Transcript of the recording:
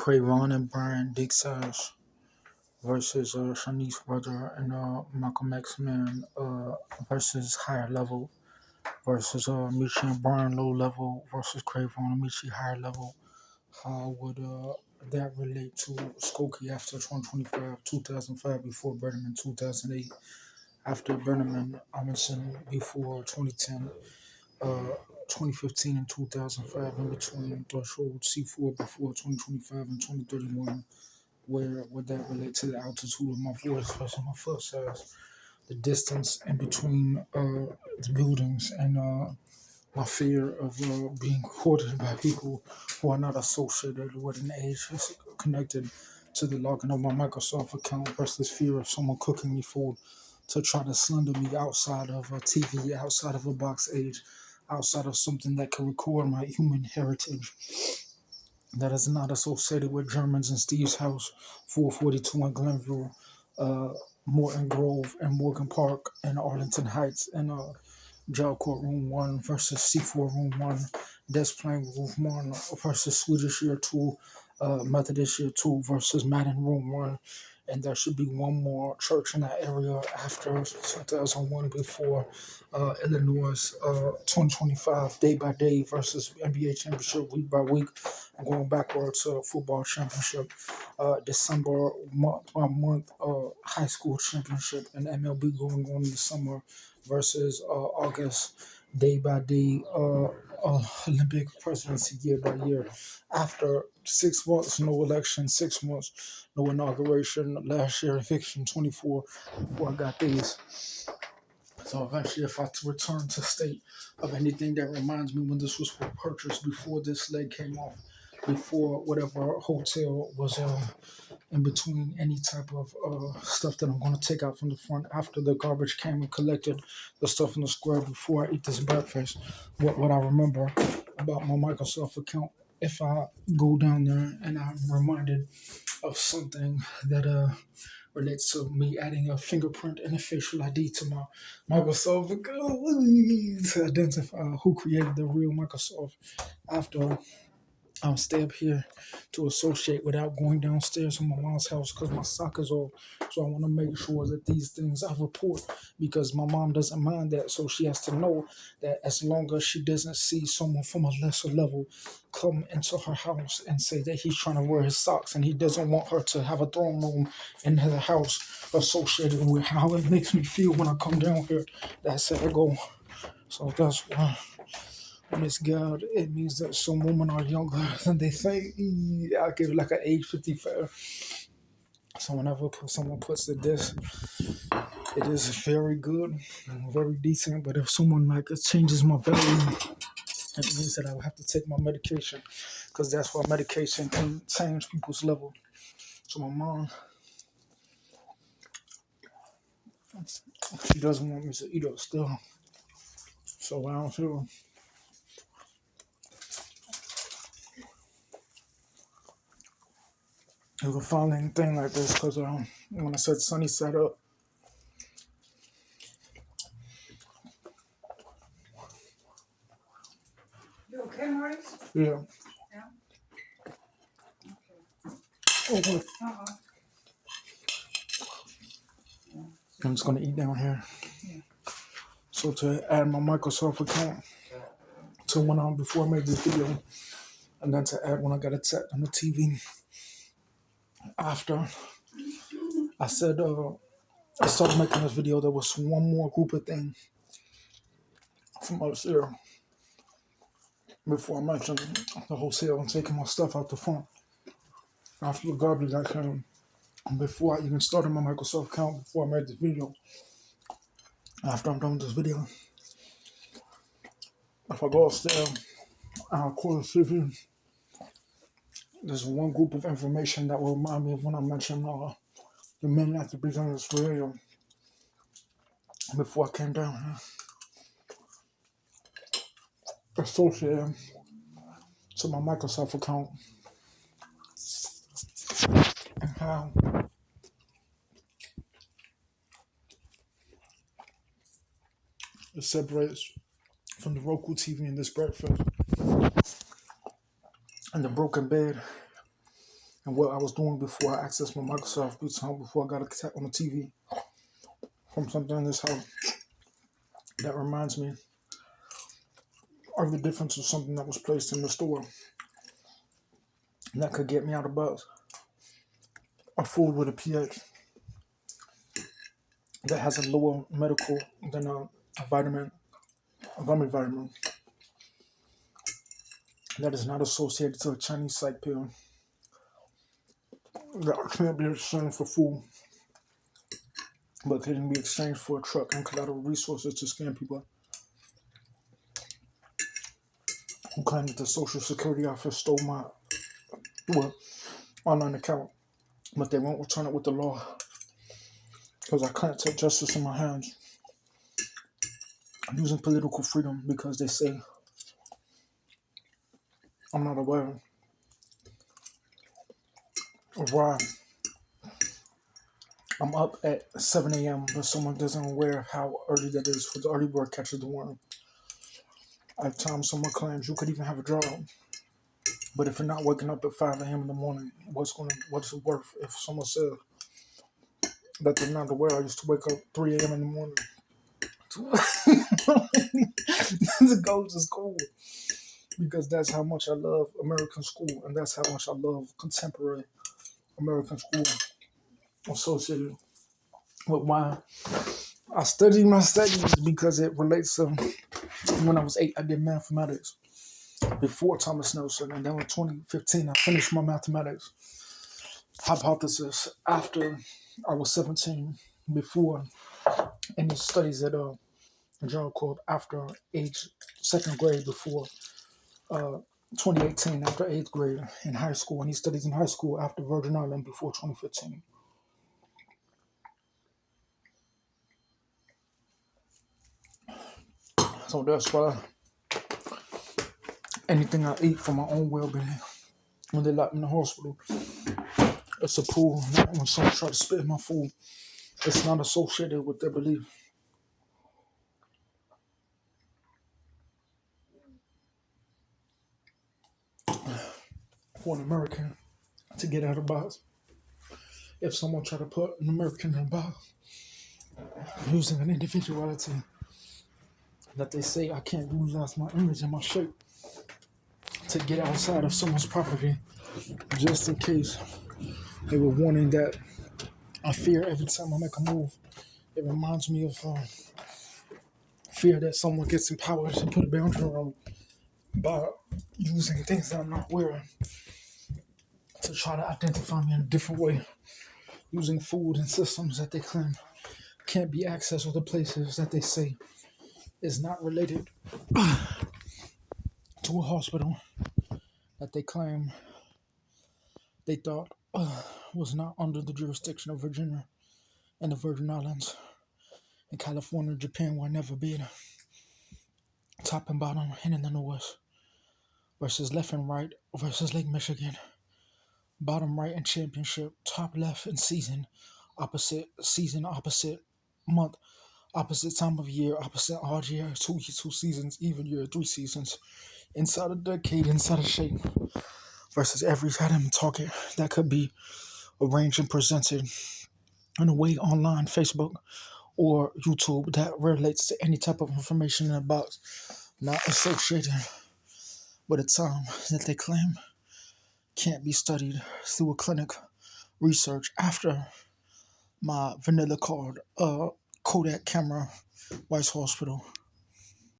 Cravon and Brian Dick Size versus Shanice Brother and Malcolm X Man versus Higher Level versus Michi and Brian Low Level versus Cravon and Michi Higher Level. How would that relate to Skokie after 2025, 2005 before Burning 2008, after Burning Amundsen before 2010, uh, 2015 and 2005 in between Threshold C4 before 2025 and 2031? Where would that relate to the altitude of my voice versus my foot size, the distance in between the buildings, and my fear of being courted by people who are not associated with an age is connected to the logging of my Microsoft account versus fear of someone cooking me food to try to slander me outside of a TV, outside of a box age, outside of something that can record my human heritage that is not associated with Germans in Steve's house, 442 in Glenville, uh, Morton Grove, and Morgan Park, and Arlington Heights, and Jail Court Room 1 versus C4 Room 1, Des Plaines Room 1 versus Swedish Year 2, Methodist Year 2 versus Madden Room 1. And there should be one more church in that area after 2001 before Illinois 2025 day by day versus NBA championship week by week, going backwards to football championship, December month by month high school championship, and MLB going on in the summer versus August day by day Olympic presidency year by year. After 6 months, no election, 6 months, no inauguration, last year eviction, 24 before I got these. So eventually, if I return to state of anything that reminds me when this was purchased, before this leg came off, before whatever hotel was in between any type of stuff that I'm going to take out from the front, after the garbage came and collected the stuff in the square, before I eat this breakfast, what I remember about my Microsoft account, if I go down there and I'm reminded of something that relates to me adding a fingerprint and a facial ID to my Microsoft account to identify who created the real Microsoft, after I'll stay up here to associate without going downstairs from my mom's house because my sock is off. So I want to make sure that these things I report, because my mom doesn't mind that. So she has to know that as long as she doesn't see someone from a lesser level come into her house and say that he's trying to wear his socks and he doesn't want her to have a throne room in her house associated with how it makes me feel when I come down here, that's it, I go. So that's why. Miss God, it means that some women are younger than they think. I give it like an age 55. So whenever someone puts it this, it is very good, very decent. But if someone like it changes my value, it means that I will have to take my medication, because that's why medication can change people's level. So my mom, she doesn't want me to eat up still. So I don't feel. You can find anything like this because when I said Sunny sat up, You okay, Maurice? yeah. Yeah. Okay. Uh-huh. I'm just gonna eat down here. Yeah. So to add my Microsoft account to when before I made this video, and then to add when I got it set on the TV. After I said I started making this video, there was one more group of things from upstairs before I mentioned the wholesale and taking my stuff out the front. After the garbage I came, before I even started my Microsoft account, before I made this video. After I'm done with this video, if I go upstairs, I'll call the TV. There's one group of information that will remind me of when I mentioned the men at the beginning of this video before I came down here. Associated to my Microsoft account and how it separates from the Roku TV and this breakfast and the broken bed and what I was doing before I accessed my Microsoft before I got attacked on the TV from something in this house. That reminds me of the difference of something that was placed in the store that could get me out of buzz. A food with a pH that has a lower medical than a vitamin, a gummy vitamin that is not associated to a Chinese psych pill that can't be exchanged for food, but can be exchanged for a truck and collateral resources to scam people who claim that the Social Security office stole my online account, but they won't return it with the law because I can't take justice in my hands. I'm using political freedom because they say I'm not aware of why I'm up at 7 a.m., but someone doesn't aware how early that is for the early bird catches the worm. At times, someone claims you could even have a job, but if you're not waking up at 5 a.m. in the morning, what's it worth if someone says that they're not aware? I used to wake up 3 a.m. in the morning to go to school because that's how much I love American school, and that's how much I love contemporary American school associated with why I study my studies, because it relates to when I was 8, I did mathematics before Thomas Nelson, and then in 2015, I finished my mathematics hypothesis after I was 17, before any studies at a journal called After Age Second Grade, before 2018, after 8th grade in high school, and he studies in high school after Virgin Island before 2015. So that's why anything I eat for my own well-being, when they lock me in the hospital, it's a pool. When someone tries to spit in my food, it's not associated with their belief. For an American to get out of the box, if someone try to put an American in a box using an individuality that they say I can't utilize my image and my shape to get outside of someone's property, just in case they were warning that I fear every time I make a move. It reminds me of fear that someone gets empowered to put a boundary around by using things that I'm not aware of to try to identify me in a different way, using food and systems that they claim can't be accessed, or the places that they say is not related to a hospital that they claim they thought was not under the jurisdiction of Virginia and the Virgin Islands, and California, Japan will never be top and bottom and in the Northwest versus left and right versus Lake Michigan, bottom right and championship, top left and season, opposite month, opposite time of year, opposite odd year, two seasons, even year, 3 seasons, inside a decade, inside a shape, versus every item target that could be arranged and presented in a way online, Facebook or YouTube, that relates to any type of information in a box not associated with a time that they claim can't be studied through a clinic research after my vanilla card, Kodak camera, Weiss Hospital.